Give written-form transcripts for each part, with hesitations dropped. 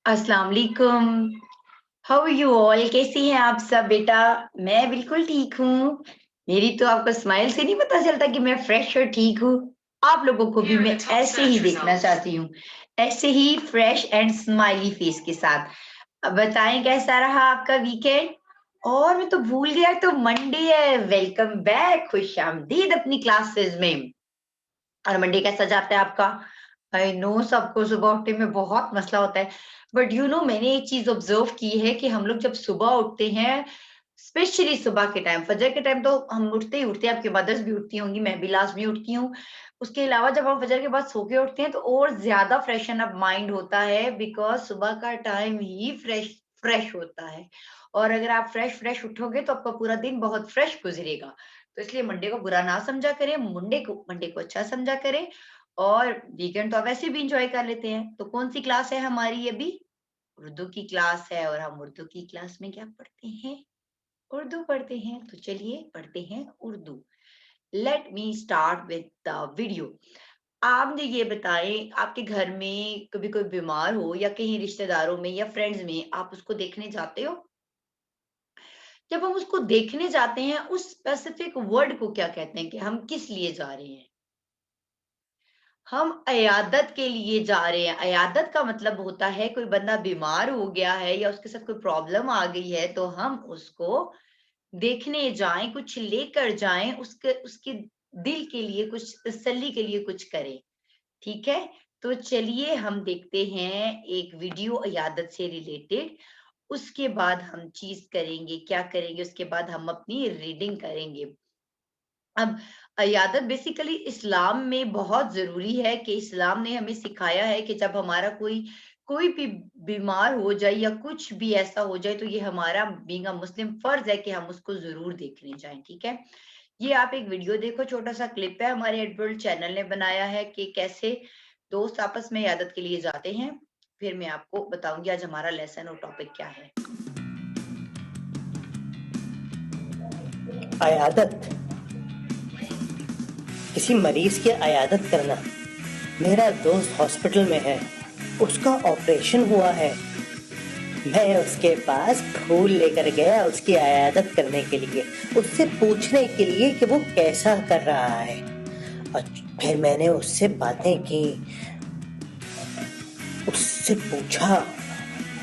अस्सलाम वालेकुम। How you all? कैसी हैं आप सब बेटा? मैं बिल्कुल ठीक हूँ। मेरी तो आपको स्माइल से नहीं पता चलता कि मैं फ्रेश और ठीक हूँ। आप लोगों को भी मैं ऐसे ही देखना चाहती हूँ, ऐसे ही फ्रेश एंड स्माइली फेस के साथ। अब बताएं कैसा रहा आपका वीकेंड? और मैं तो भूल गया, तो मंडे है। वेलकम बैक, खुश आमदीद अपनी क्लासेस में। और मंडे कैसा जाता है आपका? आई नो सबको सुबह उठने में बहुत मसला होता है, बट मैंने एक चीज ऑब्जर्व की है कि हम लोग जब सुबह उठते हैं, स्पेशली सुबह के टाइम, फजर के टाइम तो हम उठते ही उठते हैं। आपकी मदर्स भी उठती होंगी, मैं भी लास्ट में उठती हूँ। उसके अलावा जब हम फजर के बाद सो के उठते हैं तो और ज्यादा फ्रेशन अप माइंड होता है, बिकॉज सुबह का टाइम ही फ्रेश फ्रेश होता है। और अगर आप फ्रेश फ्रेश उठोगे तो आपका पूरा दिन बहुत फ्रेश गुजरेगा। तो इसलिए मंडे को बुरा ना समझा करें, मंडे को अच्छा समझा करें। और वीकेंड तो आप वैसे भी इंजॉय कर लेते हैं। तो कौन सी क्लास है हमारी अभी? उर्दू की क्लास है, और हम उर्दू की क्लास में क्या पढ़ते हैं? उर्दू पढ़ते हैं। तो चलिए पढ़ते हैं Urdu. Let me start with the video. आप मुझे ये बताएं, आपके घर में कभी कोई बीमार हो या कहीं रिश्तेदारों में या फ्रेंड्स में आप उसको देखने जाते हो? जब हम उसको देखने जाते हैं, उस स्पेसिफिक वर्ड को क्या कहते हैं कि हम किस लिए जा रहे हैं? हम अयादत के लिए जा रहे हैं। अयादत का मतलब होता है कोई बंदा बीमार हो गया है या उसके साथ कोई प्रॉब्लम आ गई है, तो हम उसको देखने जाएं, कुछ लेकर जाएं, उसके उसके दिल के लिए कुछ तसल्ली के लिए कुछ करें। ठीक है? तो चलिए हम देखते हैं एक वीडियो अयादत से रिलेटेड। उसके बाद हम चीज करेंगे, क्या करेंगे, उसके बाद हम अपनी रीडिंग करेंगे। अब अयादत बेसिकली इस्लाम में बहुत ज़रूरी है, कि इस्लाम ने हमें सिखाया है कि जब हमारा कोई कोई भी बीमार हो जाए या कुछ भी ऐसा हो जाए, तो ये हमारा बीइंग अ मुस्लिम फर्ज़ है कि हम उसको ज़रूर देखने जाएँ, ठीक है? ये आप एक वीडियो देखो, छोटा-सा क्लिप है, हमारे एडवर्ल्ड चैनल ने बनाया है कि कैसे दोस्त आपस में इयादत के लिए जाते हैं। फिर मैं आपको बताऊँगी आज हमारा लेसन और टॉपिक क्या है। अयादत, किसी मरीज की अयादत करना। मेरा दोस्त हॉस्पिटल में है, उसका ऑपरेशन हुआ है। मैं उसके पास फूल लेकर गया उसकी अयादत करने के लिए, उससे पूछने के लिए कि वो कैसा कर रहा है। और फिर मैंने उससे बातें की, उससे पूछा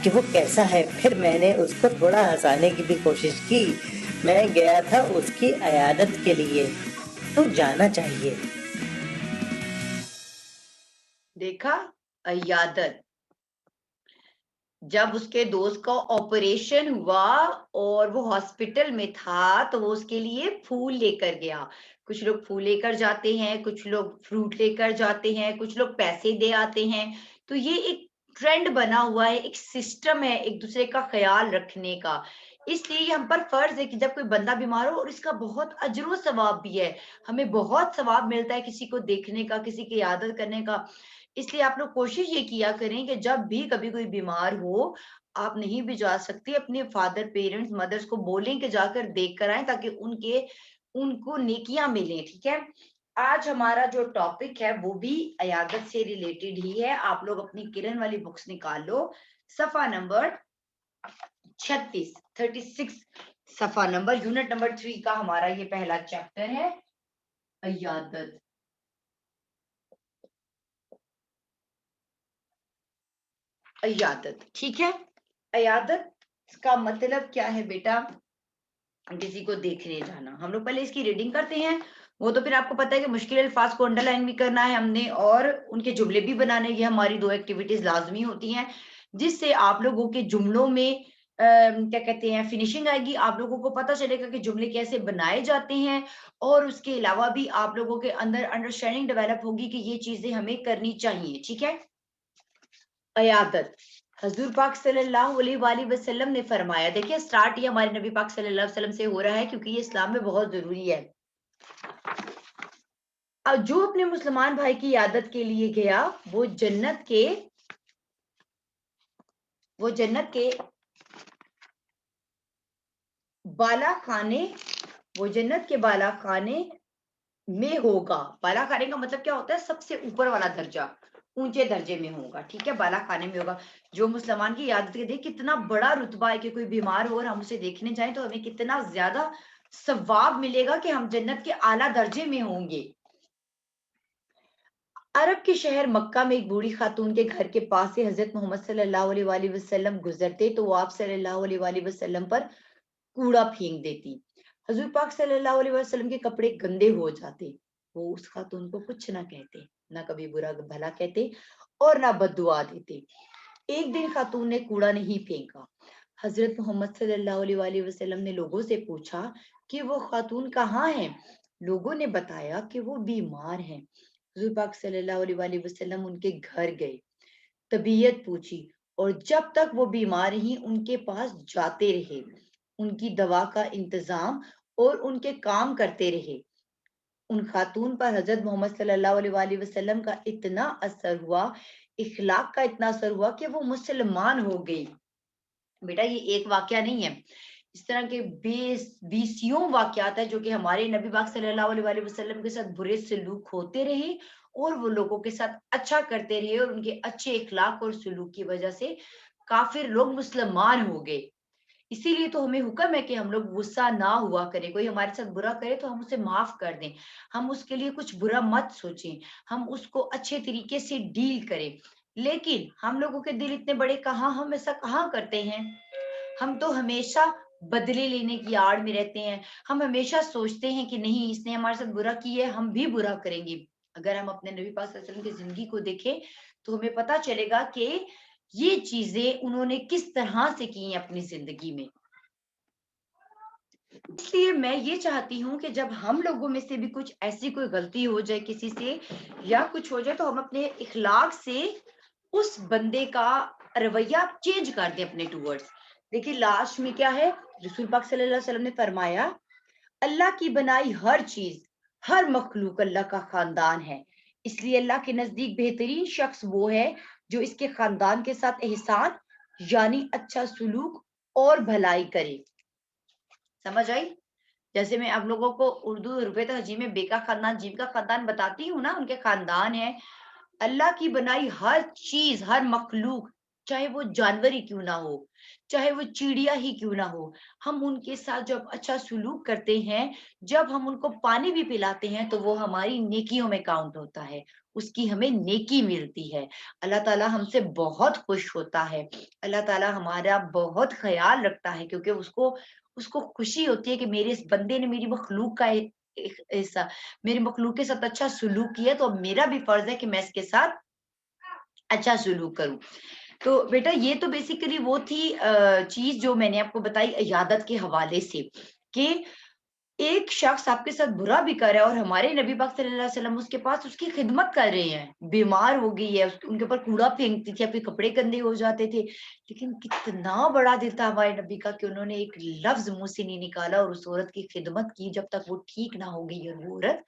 कि वो कैसा है। फिर मैंने उसको थोड़ा हंसाने की भी कोशिश की। मैं गया था उसकी अयादत के लिए, तो जाना चाहिए। देखा? अयादत। जब उसके दोस्त का ऑपरेशन हुआ और वो हॉस्पिटल में था, तो वो उसके लिए फूल लेकर गया। कुछ लोग फूल लेकर जाते हैं, कुछ लोग फ्रूट लेकर जाते हैं, कुछ लोग पैसे दे आते हैं। तो ये एक ट्रेंड बना हुआ है, एक सिस्टम है एक दूसरे का ख्याल रखने का। इसलिए ये हम पर फर्ज है कि जब कोई बंदा बीमार हो, और इसका बहुत अजर सवाब भी है, हमें बहुत सवाब मिलता है किसी को देखने का, किसी की इयादत करने का। इसलिए आप लोग कोशिश ये किया करें कि जब भी कभी कोई बीमार हो, आप नहीं भी जा सकते, अपने फादर, पेरेंट्स, मदर्स को बोलें कि जाकर देख कर आएँ, ताकि उनको नेकियां मिलें, ठीक है? आज हमारा जो टॉपिक है वो भी अयादत से रिलेटेड ही है। आप लोग अपनी किरण वाली बुक्स निकाल लो, सफा नंबर 36, 36, सफा नंबर, यूनिट नंबर 3 का हमारा ये पहला चैप्टर है, अयादत। अयादत, ठीक है? अयादत का मतलब क्या है बेटा? किसी को देखने जाना। हम लोग पहले इसकी रीडिंग करते हैं। वो तो फिर आपको पता है कि मुश्किल अल्फाज को अंडरलाइन भी करना है हमने, और उनके जुमले भी बनाने। ये हमारी 2 एक्टिविटीज लाजमी होती हैं, जिससे आप लोगों के जुमलों में क्या कहते हैं, फिनिशिंग आएगी। आप लोगों को पता चलेगा कि जुमले कैसे बनाए जाते हैं, और उसके अलावा भी आप लोगों के अंदर अंडरस्टैंडिंग डेवलप होगी कि ये चीजें हमें करनी चाहिए, ठीक है? अयादत। हजूर पाक सल्लल्लाहु अलैहि वसल्लम ने फरमाया, देखिए स्टार्ट ये हमारे नबी पाक सल्लल्लाहु अलैहि वसल्लम से हो रहा है, क्योंकि ये इस्लाम में बहुत जरूरी है। अब जो अपने मुसलमान भाई की इयादत के लिए गया, वो जन्नत के बाला खाने वो जन्नत के बाला खाने में होगा। बाला खाने का मतलब क्या होता है? सबसे ऊपर वाला दर्जा। ऊंचे दर्जे में होगा, ठीक है, बाला खाने में होगा। जो मुसलमान की इयादत के देख कितना बड़ा रुतबा है कि कोई बीमार हो और हम उसे देखने जाएं तो हमें कितना ज्यादा सवाब मिलेगा कि हम जन्नत के आला दर्जे में होंगे। अरब के शहर मक्का में एक बूढ़ी खातून के घर के पास से हजरत मोहम्मद सल्लल्लाहु अलैहि वसल्लम गुजरते तो वो आप सल्लल्लाहु अलैहि वसल्लम पर कूड़ा फेंक देती। हजूर पाक सल्लल्लाहु अलैहि वसल्लम के कपड़े गंदे हो जाते। वो उस खातून को कुछ ना कहते, ना कभी बुरा भला कहते और ना बद्दुआ देते। एक दिन खातून ने कूड़ा नहीं फेंका। हजरत मोहम्मद सल्लल्लाहु अलैहि वसल्लम ने लोगों से पूछा कि वो खातून कहाँ है। लोगों ने बताया कि वो बीमार है। हुजूर पाक सल्लल्लाहु अलैहि वसल्लम उनके घर गए, तबीयत पूछी और जब तक वो बीमार रही उनके पास जाते रहे, उनकी दवा का इंतजाम और उनके काम करते रहे। उन खातून पर हजरत मोहम्मद सल्लल्लाहु अलैहि वसल्लम का इतना असर हुआ, इखलाक का इतना असर हुआ कि वो मुसलमान हो गई। बेटा ये एक वाकया नहीं है, इस तरह के बीसियों वाकयात है जो कि हमारे नबी पाक सल्लल्लाहु अलैहि वसल्लम के साथ बुरे सलूक होते रहे और वो लोगों के साथ अच्छा करते रहे और उनके अच्छे इखलाक और सलूक की वजह से काफिर लोग मुसलमान हो गए। इसीलिए तो हमें हुक्म है कि हम लोग गुस्सा ना हुआ करें, कोई हमारे साथ बुरा करे तो हम उसे माफ कर दें, हम उसके लिए कुछ बुरा मत सोचें, हम उसको अच्छे तरीके से डील करें। लेकिन हम लोगों के दिल इतने बड़े कहाँ, हम ऐसा कहाँ करते हैं। हम तो हमेशा बदले लेने की आड़ में रहते हैं। हम हमेशा सोचते हैं कि नहीं इसने हमारे साथ बुरा किया है, हम भी बुरा करेंगे। अगर हम अपने नबी पाक सल्लल्लाहु अलैहि वसल्लम की जिंदगी को देखें तो हमें पता चलेगा कि ये चीजें उन्होंने किस तरह से की हैं अपनी जिंदगी में। इसलिए मैं ये चाहती हूँ कि जब हम लोगों में से भी कुछ ऐसी कोई गलती हो जाए किसी से या कुछ हो जाए तो हम अपने इखलाक से उस बंदे का रवैया चेंज कर दें अपने टूवर्ड्स। देखिए लास्ट में क्या है, रसूल पाक सल्लल्लाहु अलैहि वसल्लम ने फरमाया अल्लाह की बनाई हर चीज, हर मखलूक अल्लाह का खानदान है। इसलिए अल्लाह के नजदीक बेहतरीन शख्स वो है जो इसके खानदान के साथ एहसान यानी अच्छा सुलूक और भलाई करे। समझ आई? जैसे मैं आप लोगों को उर्दू रुबैत हजी में बेका खानदान जीव का खानदान बताती हूँ ना, उनके खानदान है। अल्लाह की बनाई हर चीज, हर मखलूक, चाहे वो जानवर ही क्यों ना हो, चाहे वो चिड़िया ही क्यों ना हो, हम उनके साथ जब अच्छा सुलूक करते हैं, जब हम उनको पानी भी पिलाते हैं तो वो हमारी नेकियों में काउंट होता है, उसकी हमें नेकी मिलती है। अल्लाह ताला हमसे बहुत खुश होता है, अल्लाह ताला हमारा बहुत ख्याल रखता है क्योंकि उसको उसको खुशी होती है कि मेरे इस बंदे ने मेरी मखलूक का हिस्सा, मेरी मखलूक के साथ अच्छा सुलूक किया तो अब मेरा भी फर्ज है कि मैं इसके साथ अच्छा सुलूक करूं। तो बेटा ये तो बेसिकली वो थी चीज जो मैंने आपको बताई इयादत के हवाले से कि एक शख्स आपके साथ बुरा भी कर रहा है और हमारे नबी पाक सल्लल्लाहु अलैहि वसल्लम उसके पास उसकी खिदमत कर रहे हैं, बीमार हो गई है, उनके ऊपर कूड़ा फेंकती थी, आपके कपड़े गंदे हो जाते थे, लेकिन कितना बड़ा दिल था हमारे नबी का कि उन्होंने एक लफ्ज मुंह से नहीं निकाला और उस औरत की खिदमत की जब तक वो ठीक ना हो गई और वो औरत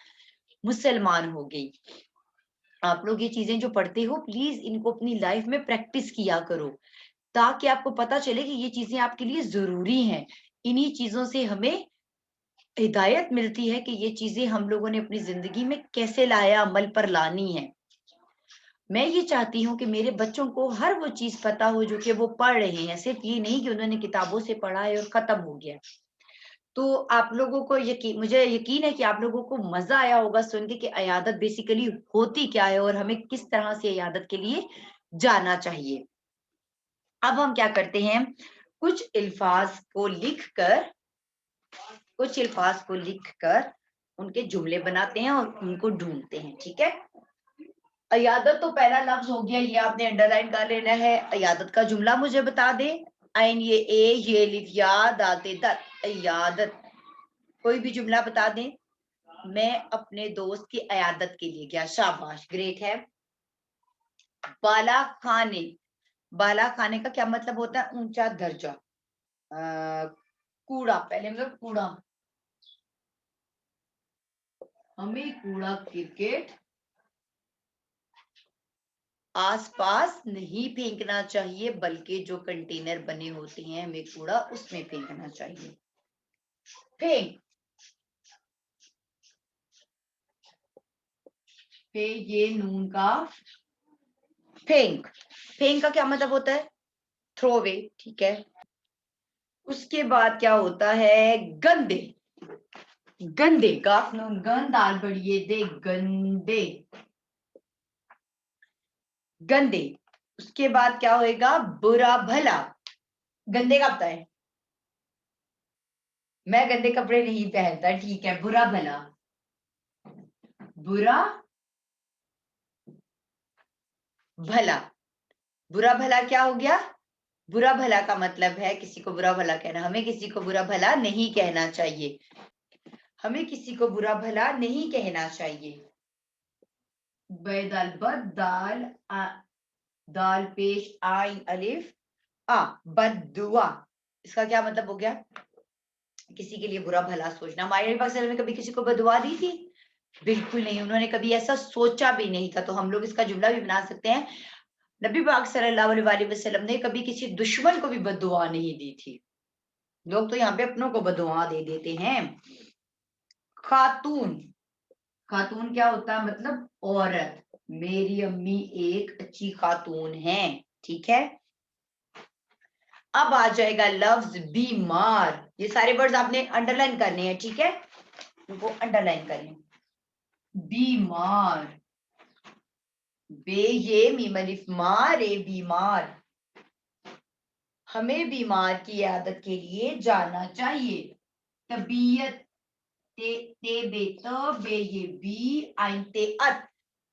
मुसलमान हो गई। आप लोग ये चीजें जो पढ़ते हो प्लीज इनको अपनी लाइफ में प्रैक्टिस किया करो ताकि आपको पता चले कि ये चीजें आपके लिए जरूरी हैं। इन्हीं चीजों से हमें हिदायत मिलती है कि ये चीजें हम लोगों ने अपनी जिंदगी में कैसे लाया, अमल पर लानी है। मैं ये चाहती हूँ कि मेरे बच्चों को हर वो चीज पता हो जो कि वो पढ़ रहे हैं, सिर्फ ये नहीं कि उन्होंने किताबों से पढ़ा है और खत्म हो गया। तो आप लोगों को मुझे यकीन है कि आप लोगों को मजा आया होगा सुन के कि अयादत बेसिकली होती क्या है और हमें किस तरह से अयादत के लिए जाना चाहिए। अब हम क्या करते हैं, कुछ अल्फाज को लिखकर कुछ अल्फाज को लिखकर उनके जुमले बनाते हैं और उनको ढूंढते हैं, ठीक है। अयादत तो पहला लफ्ज हो गया, ये आपने अंडरलाइन कर लेना है। अयादत का जुमला मुझे बता दे। आइन ये ए ये लिफ या दाते दत, अयादत। कोई भी जुमला बता दें। मैं अपने दोस्त की अयादत के लिए गया, शाबाश, ग्रेट है। बाला खाने, बाला खाने का क्या मतलब होता है, ऊंचा दर्जा। कूड़ा, पहले मतलब कूड़ा, हमें कूड़ा क्रिकेट आसपास नहीं फेंकना चाहिए बल्कि जो कंटेनर बने होते हैं हमें कूड़ा उसमें फेंकना चाहिए। फेंक पे ये नून का फेंक, फेंक का क्या मतलब होता है? थ्रो अवे, ठीक है। उसके बाद क्या होता है? गंदे, गंदे, गाफ नून गंद दाल बढ़िए दे, गंदे, गंदे। उसके बाद क्या होएगा? बुरा भला। गंदे का पता है, मैं गंदे कपड़े नहीं पहनता, ठीक है। बुरा भला, बुरा भला, बुरा भला क्या हो गया? बुरा भला का मतलब है किसी को बुरा भला कहना। हमें किसी को बुरा भला नहीं कहना चाहिए, हमें किसी को बुरा भला नहीं कहना चाहिए। बेदाल बद दाल दाल पेश आइन अलिफ बद्दुआ, इसका क्या मतलब हो गया? किसी के लिए बुरा भला सोचना। हमारे नबी पाक सल्लल्लाहु अलैहि वसल्लम ने कभी किसी को बददुआ दी थी? बिल्कुल नहीं, उन्होंने कभी ऐसा सोचा भी नहीं था। तो हम लोग इसका जुमला भी बना सकते हैं, नबी पाक सल्लल्लाहु अलैहि वसल्लम ने कभी किसी दुश्मन को भी बद्दुआ नहीं दी थी। लोग तो यहाँ पे अपनों को बद्दुआ दे देते हैं। खातून, खातून क्या होता है? मतलब औरत। मेरी अम्मी एक अच्छी खातून है, ठीक है। अब आ जाएगा लफ्ज बीमार। ये सारे वर्ड्स आपने अंडरलाइन करने हैं, ठीक है, इनको अंडरलाइन करें। बीमार, बे ये मीम अलिफ मार, रे बीमार। हमें बीमार की इयादत के लिए जाना चाहिए। तबीयत, ते बे त बे ये बी आइन ते अत,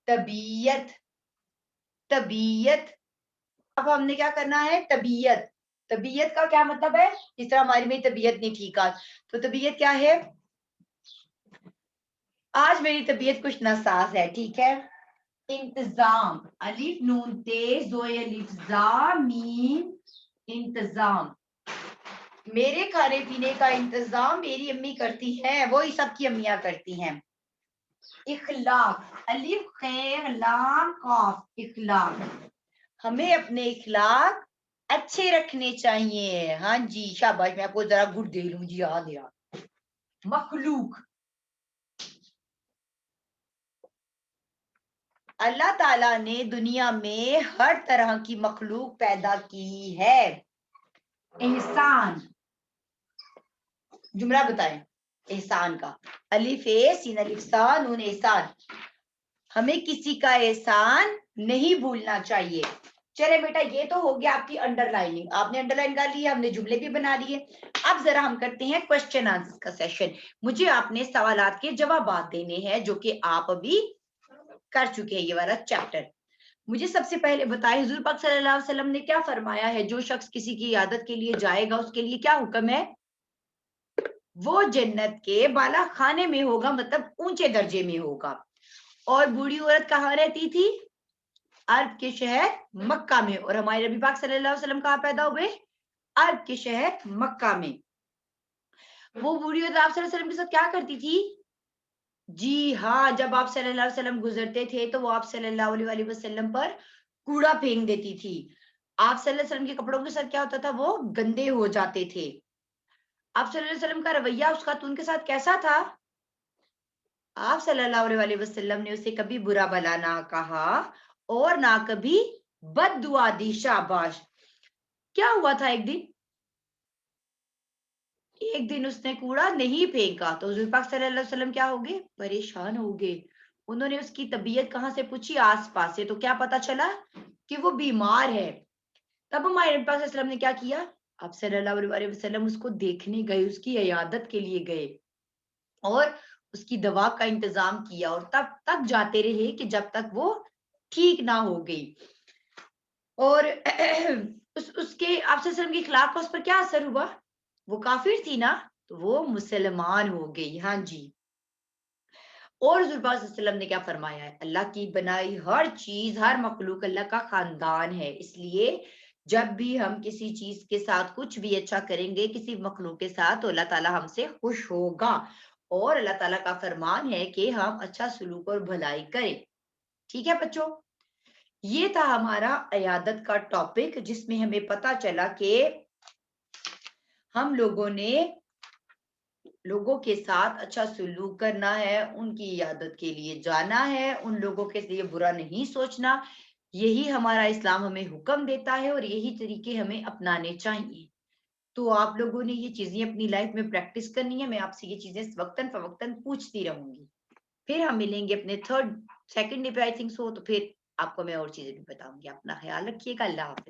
तबीयत, तबीयत। अब हमने क्या करना है? तबीयत, तबीयत का क्या मतलब है? इस तरह हमारी मेरी तबीयत नहीं ठीक आज, तो तबीयत क्या है? आज मेरी तबीयत कुछ नासाज है, ठीक है। इंतजाम, अलिफ नून तेज जोए अलिफ जा मीम, इंतजाम। मेरे खाने पीने का इंतजाम मेरी अम्मी करती है, वो ही सबकी अम्मियां करती हैं। इखलाक, अलिफ खैर लाम काफ, इखलाक। हमें अपने इखलाक अच्छे रखने चाहिए। हाँ जी, शाबाश, मैं आपको जरा गुड दे लूं जी, याद याद। मखलूक, अल्लाह ताला ने दुनिया में हर तरह की मखलूक पैदा की है। एहसान, जुमला बताएं एहसान का। अलिफ ए सीन अलिफ सा नून एहसान। हमें किसी का एहसान नहीं भूलना चाहिए। चले बेटा, ये तो हो गया आपकी अंडरलाइनिंग, आपने अंडरलाइन कर ली है, हमने जुमले भी बना लिए। अब जरा हम करते हैं क्वेश्चन आंसर का सेशन। मुझे आपने सवालात के जवाब देने हैं जो कि आप अभी कर चुके हैं, ये वाला चैप्टर। मुझे सबसे पहले बताएं, हुजूर पाक सल्लल्लाहु अलैहि वसल्लम ने क्या फरमाया है? जो शख्स किसी की इयादत के लिए जाएगा उसके लिए क्या हुक्म है? वो जन्नत के बाला खाने में होगा, मतलब ऊंचे दर्जे में होगा। और बूढ़ी औरत कहाँ रहती थी? अरब के शहर मक्का में। और हमारे नबी पाक सल्लल्लाहु अलैहि वसल्लम कहाँ पैदा हुए? अरब के शहर मक्का में। वो बूढ़ी औरत आप सल्लल्लाहु अलैहि वसल्लम के साथ क्या करती थी? जी हाँ, जब आप सल्लल्लाहु अलैहि वसल्लम गुजरते थे तो वो आप सल्लल्लाहु अलैहि वसल्लम पर कूड़ा फेंक देती थी। आप सल्लल्लाहु अलैहि वसल्लम के कपड़ों के साथ क्या होता था? वो गंदे हो जाते थे। आप सल्लल्लाहु अलैहि वसल्लम का रवैया उस खातून के साथ कैसा था? आप सल्लल्लाहु अलैहि वसल्लम ने उसे कभी बुरा भला ना कहा और ना कभी बद्दुआ दी। शाबाश। क्या हुआ था? एक दिन उसने कूड़ा नहीं फेंका तो हुजूर पाक सल्लल्लाहु अलैहि वसल्लम क्या हो गए? परेशान हो गए। उन्होंने उसकी तबीयत कहाँ से पूछी? आसपास से। तो क्या पता चला? कि वो बीमार है। तब हमारे नबी पाक सल्लल्लाहु अलैहि वसल्लम ने क्या किया? आप सल्लल्लाहु अलैहि वसल्लम उसको देखने गए, उसकी इयादत के लिए गए और उसकी दवा का इंतजाम किया और तब तक जाते रहे कि जब तक वो ठीक ना हो गई। और उसके आप सल्लल्लाहु अलैहि वसल्लम के खिलाफ का उस पर क्या असर हुआ? वो काफिर थी ना, तो वो मुसलमान हो गई। हाँ जी। और हुजूर पाक सल्लल्लाहु अलैहि वसल्लम ने क्या फरमाया है? अल्लाह की बनाई हर चीज, हर मखलूक अल्लाह का खानदान है। इसलिए जब भी हम किसी चीज के साथ कुछ भी अच्छा करेंगे, किसी मखलूक के साथ, तो अल्लाह ताला हमसे खुश होगा। और अल्लाह ताला का फरमान है कि हम अच्छा सलूक और भलाई करें। ठीक है बच्चों, ये था हमारा इयादत का टॉपिक, जिसमें हमें पता चला कि हम लोगों ने लोगों के साथ अच्छा सलूक करना है, उनकी इयादत के लिए जाना है, उन लोगों के लिए बुरा नहीं सोचना। یہی ہمارا اسلام ہمیں حکم دیتا ہے اور یہی طریقے ہمیں اپنانے چاہیے. تو آپ لوگوں نے یہ چیزیں اپنی لائف میں پریکٹس کرنی ہے. میں آپ سے یہ چیزیں وقتاً فوقتاً پوچھتی رہوں گی. پھر ہم ملیں گے اپنے سیکنڈ ڈے پہ آئی تھنک سو. تو پھر آپ کو میں اور چیزیں بھی بتاؤں گی. اپنا خیال رکھیے گا. اللہ حافظ.